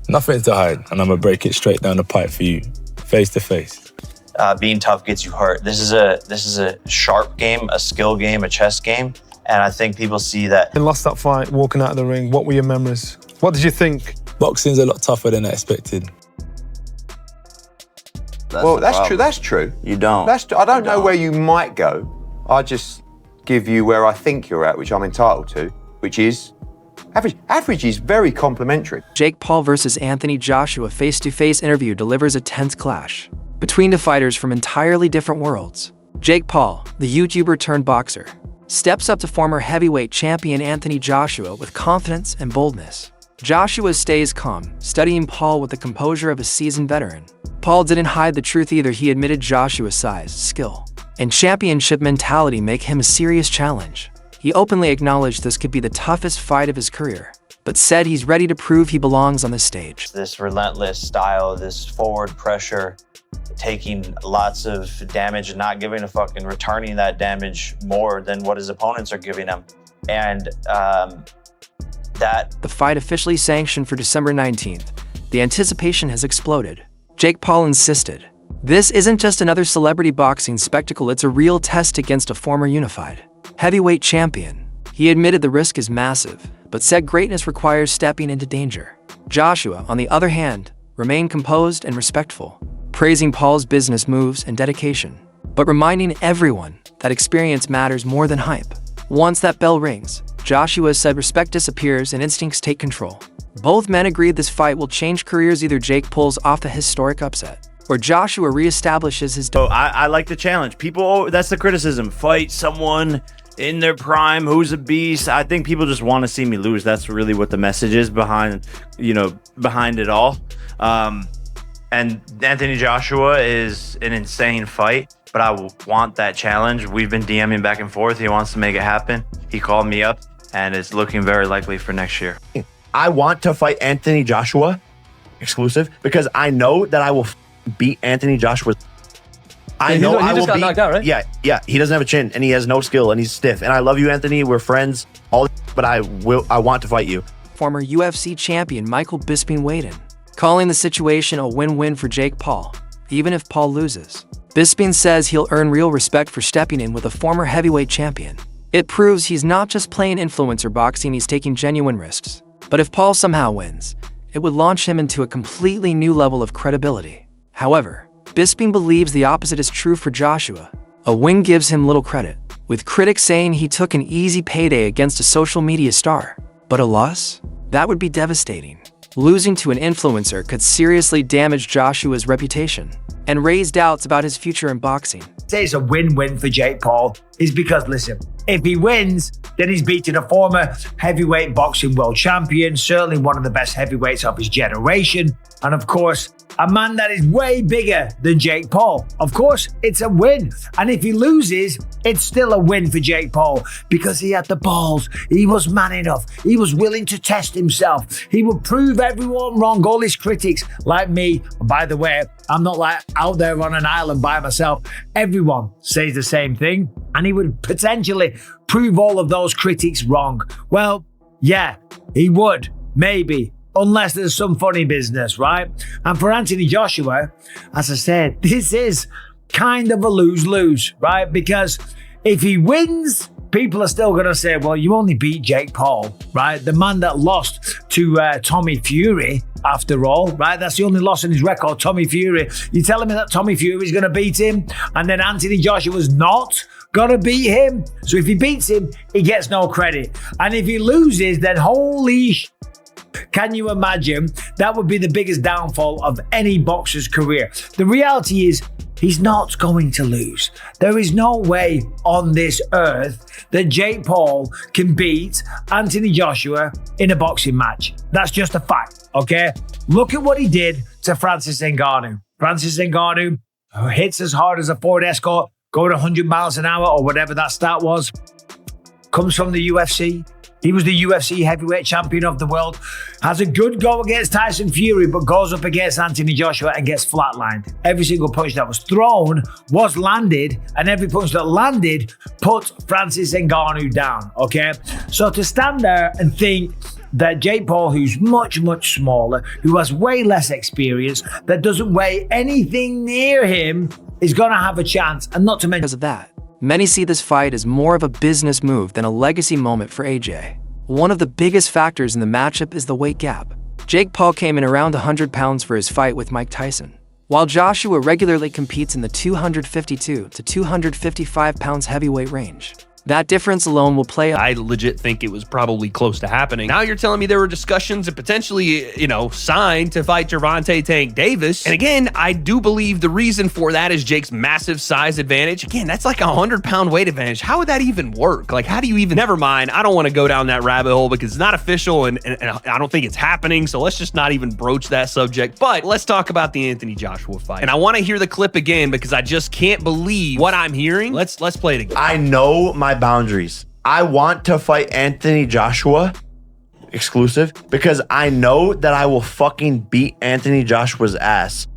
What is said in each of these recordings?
Nothing to hide, and I'm gonna break it straight down the pipe for you, face to face. Being tough gets you hurt. This is a sharp game, a skill game, a chess game, and I think people see that. You lost that fight, walking out of the ring. What were your memories? What did you think? Boxing's a lot tougher than I expected. That's true. That's true. You don't. I don't know where you might go. I just give you where I think you're at, which I'm entitled to, which is average. Average is very complimentary. Jake Paul versus Anthony Joshua face-to-face interview delivers a tense clash between the fighters from entirely different worlds. Jake Paul, the YouTuber turned boxer, steps up to former heavyweight champion Anthony Joshua with confidence and boldness. Joshua stays calm, studying Paul with the composure of a seasoned veteran. Paul didn't hide the truth either. He admitted Joshua's size, skill, and championship mentality make him a serious challenge. He openly acknowledged this could be the toughest fight of his career, but said he's ready to prove he belongs on the stage. This relentless style, this forward pressure, taking lots of damage and not giving a fuck and returning that damage more than what his opponents are giving him. And the fight officially sanctioned for December 19th. The anticipation has exploded. Jake Paul insisted, "This isn't just another celebrity boxing spectacle, it's a real test against a former unified heavyweight champion." He admitted the risk is massive, but said greatness requires stepping into danger. Joshua, on the other hand, remained composed and respectful, praising Paul's business moves and dedication, but reminding everyone that experience matters more than hype. Once that bell rings, Joshua said respect disappears and instincts take control. Both men agreed this fight will change careers. Either Jake pulls off the historic upset, or Joshua reestablishes his... I like the challenge. People, that's the criticism. Fight someone in their prime who's a beast. I think people just want to see me lose. That's really what the message is behind it all. And Anthony Joshua is an insane fight, but I want that challenge. We've been DMing back and forth. He wants to make it happen. He called me up, and it's looking very likely for next year. I want to fight Anthony Joshua exclusive because I know that I will beat Anthony Joshua. I know I will beat. Knocked out, right? Yeah. He doesn't have a chin and he has no skill and he's stiff. And I love you, Anthony. We're friends. But I want to fight you. Former UFC champion Michael Bisping weighed in, calling the situation a win-win for Jake Paul, even if Paul loses. Bisping says he'll earn real respect for stepping in with a former heavyweight champion. It proves he's not just playing influencer boxing, he's taking genuine risks. But if Paul somehow wins, it would launch him into a completely new level of credibility. However, Bisping believes the opposite is true for Joshua. A win gives him little credit, with critics saying he took an easy payday against a social media star. But a loss? That would be devastating. Losing to an influencer could seriously damage Joshua's reputation and raise doubts about his future in boxing. Say it's a win-win for Jake Paul is because, listen, if he wins, then he's beating a former heavyweight boxing world champion, certainly one of the best heavyweights of his generation, and of course, a man that is way bigger than Jake Paul. Of course, it's a win. And if he loses, it's still a win for Jake Paul because he had the balls. He was man enough. He was willing to test himself. He would prove everyone wrong, all his critics, like me. By the way, I'm not like out there on an island by myself. Everyone says the same thing. And he would potentially prove all of those critics wrong. Well, yeah, he would, maybe. Unless there's some funny business, right? And for Anthony Joshua, as I said, this is kind of a lose-lose, right? Because if he wins, people are still going to say, well, you only beat Jake Paul, right? The man that lost to Tommy Fury, after all, right? That's the only loss in his record, Tommy Fury. You're telling me that Tommy Fury is going to beat him and then Anthony Joshua's not going to beat him? So if he beats him, he gets no credit. And if he loses, then holy can you imagine? That would be the biggest downfall of any boxer's career. The reality is, he's not going to lose. There is no way on this earth that Jake Paul can beat Anthony Joshua in a boxing match. That's just a fact, okay? Look at what he did to Francis Ngannou. Francis Ngannou hits as hard as a Ford Escort, going 100 miles an hour or whatever that stat was. Comes from the UFC. He was the UFC heavyweight champion of the world, has a good go against Tyson Fury, but goes up against Anthony Joshua and gets flatlined. Every single punch that was thrown was landed, and every punch that landed put Francis Ngannou down, okay? So to stand there and think that Jake Paul, who's much, much smaller, who has way less experience, that doesn't weigh anything near him, is going to have a chance. And not to mention, because of that, many see this fight as more of a business move than a legacy moment for AJ. One of the biggest factors in the matchup is the weight gap. Jake Paul came in around 100 pounds for his fight with Mike Tyson, while Joshua regularly competes in the 252 to 255 pounds heavyweight range. That difference alone will play. I legit think it was probably close to happening. Now you're telling me there were discussions and potentially, signed to fight Gervonta Tank Davis. And again, I do believe the reason for that is Jake's massive size advantage. Again, that's like a 100-pound weight advantage. How would that even work? Like, how do you even? Never mind. I don't want to go down that rabbit hole because it's not official and I don't think it's happening. So let's just not even broach that subject. But let's talk about the Anthony Joshua fight. And I want to hear the clip again because I just can't believe what I'm hearing. Let's play it again. I know my boundaries. I want to fight Anthony Joshua exclusive because I know that I will fucking beat Anthony Joshua's ass.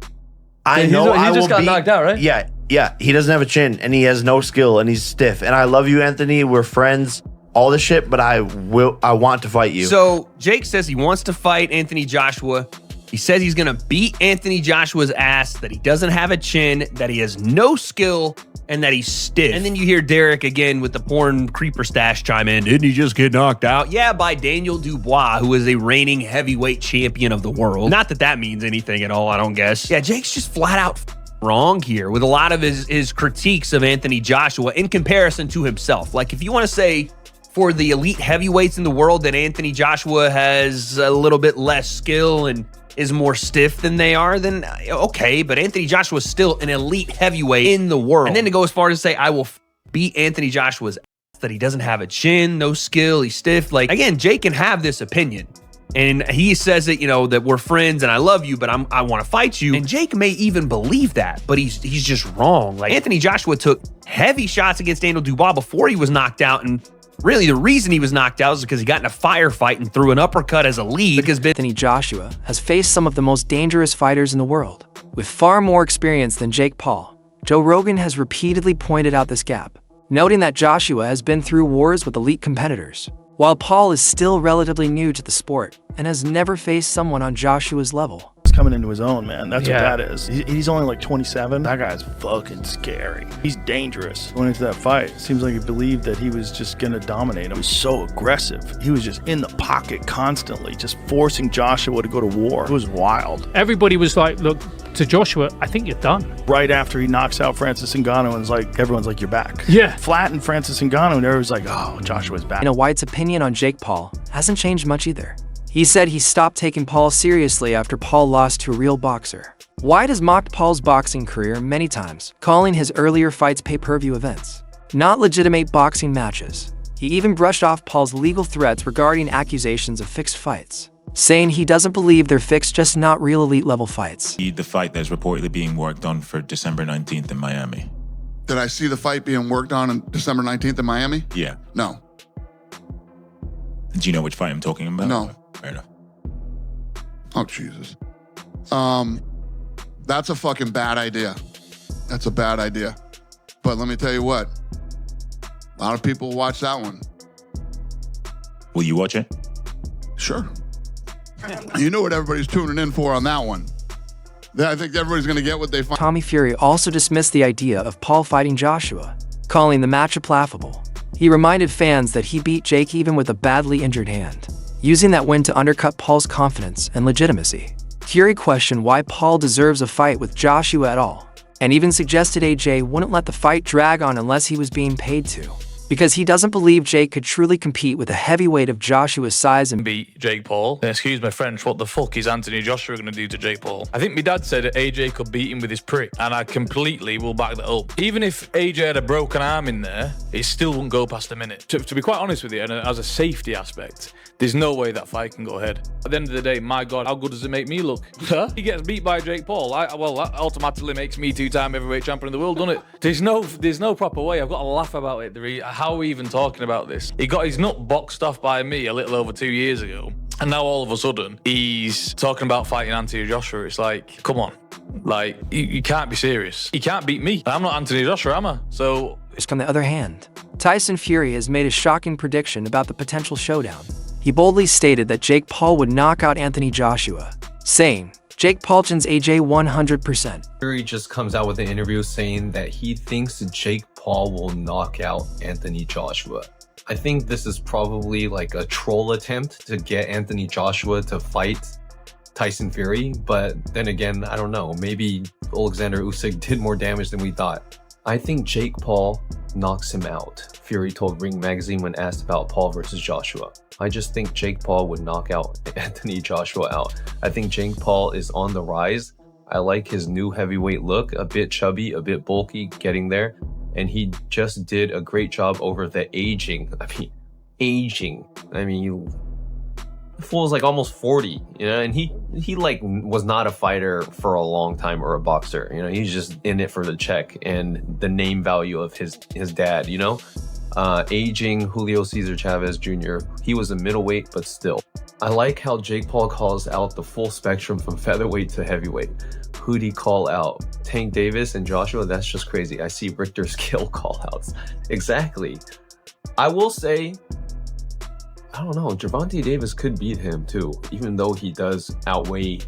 I know he just got knocked out, right? Yeah. He doesn't have a chin and he has no skill and he's stiff. And I love you, Anthony. We're friends, all this shit, but I want to fight you. So Jake says he wants to fight Anthony Joshua. He says he's gonna beat Anthony Joshua's ass, that he doesn't have a chin, that he has no skill, and that he's stiff. And then you hear Derek again with the porn creeper stash chime in. Didn't he just get knocked out? Yeah, by Daniel Dubois, who is a reigning heavyweight champion of the world. Not that that means anything at all, I don't guess. Yeah, Jake's just flat out wrong here with a lot of his critiques of Anthony Joshua in comparison to himself. Like, if you want to say for the elite heavyweights in the world that Anthony Joshua has a little bit less skill and is more stiff than they are, then okay, but Anthony Joshua is still an elite heavyweight in the world. And then to go as far as to say, I will beat Anthony Joshua's ass, that he doesn't have a chin, no skill, he's stiff. Like, again, Jake can have this opinion. And he says that, that we're friends and I love you, but I want to fight you. And Jake may even believe that, but he's just wrong. Like, Anthony Joshua took heavy shots against Daniel Dubois before he was knocked out, and really, the reason he was knocked out is because he got in a firefight and threw an uppercut as a lead. Because Anthony Joshua has faced some of the most dangerous fighters in the world. With far more experience than Jake Paul, Joe Rogan has repeatedly pointed out this gap, noting that Joshua has been through wars with elite competitors, while Paul is still relatively new to the sport and has never faced someone on Joshua's level. He's coming into his own, man. That's what that is. He's only like 27. That guy's fucking scary. He's dangerous. Going into that fight, it seems like he believed that he was just going to dominate him. He was so aggressive. He was just in the pocket constantly, just forcing Joshua to go to war. It was wild. Everybody was like, look, to Joshua, I think you're done. Right after he knocks out Francis Ngannou, and everyone's like, you're back. Yeah. Flattened Francis Ngannou, and everyone's like, oh, Joshua's back. White's opinion on Jake Paul hasn't changed much either. He said he stopped taking Paul seriously after Paul lost to a real boxer. White has mocked Paul's boxing career many times, calling his earlier fights pay-per-view events, not legitimate boxing matches. He even brushed off Paul's legal threats regarding accusations of fixed fights, saying he doesn't believe they're fixed, just not real elite-level fights. The fight that's reportedly being worked on for December 19th in Miami. Did I see the fight being worked on December 19th in Miami? Yeah. No. Do you know which fight I'm talking about? No. Fair enough. Oh, Jesus. That's a fucking bad idea. That's a bad idea. But let me tell you what. A lot of people watch that one. Will you watch it? Sure. You know what everybody's tuning in for on that one. I think everybody's going to get what they find. Tommy Fury also dismissed the idea of Paul fighting Joshua, calling the matchup laughable. He reminded fans that he beat Jake even with a badly injured hand, using that win to undercut Paul's confidence and legitimacy. Fury questioned why Paul deserves a fight with Joshua at all, and even suggested AJ wouldn't let the fight drag on unless he was being paid to, because he doesn't believe Jake could truly compete with a heavyweight of Joshua's size and beat Jake Paul. Excuse my French, what the fuck is Anthony Joshua going to do to Jake Paul? I think my dad said that AJ could beat him with his prick, and I completely will back that up. Even if AJ had a broken arm in there, it still wouldn't go past a minute. To be quite honest with you, and as a safety aspect, there's no way that fight can go ahead. At the end of the day, my God, how good does it make me look? He gets beat by Jake Paul. Well, that automatically makes me two-time heavyweight champion of the world, doesn't it? There's no proper way. I've got to laugh about it. How are we even talking about this? He got his nut boxed off by me a little over 2 years ago. And now all of a sudden, he's talking about fighting Anthony Joshua. It's like, come on. Like, you can't be serious. He can't beat me. I'm not Anthony Joshua, am I? So... On the other hand, Tyson Fury has made a shocking prediction about the potential showdown. He boldly stated that Jake Paul would knock out Anthony Joshua, saying, Jake Paul chins AJ 100%. Fury just comes out with an interview saying that he thinks Jake Paul will knock out Anthony Joshua. I think this is probably like a troll attempt to get Anthony Joshua to fight Tyson Fury, but then again, I don't know. Maybe Alexander Usyk did more damage than we thought. I think Jake Paul knocks him out, Fury told Ring Magazine when asked about Paul versus Joshua. I just think Jake Paul would knock out Anthony Joshua out. I think Jake Paul is on the rise. I like his new heavyweight look, a bit chubby, a bit bulky, getting there. And he just did a great job over the aging. The fool is like almost 40, you know, and he like was not a fighter for a long time or a boxer, you know, he's just in it for the check and the name value of his dad, you know. Aging Julio Cesar Chavez Jr., he was a middleweight, but still. I like how Jake Paul calls out the full spectrum from featherweight to heavyweight. Who'd he call out? Tank Davis and Joshua? That's just crazy. I see Richter scale call outs. Exactly. I will say, I don't know, Gervonta Davis could beat him too, even though he does outweigh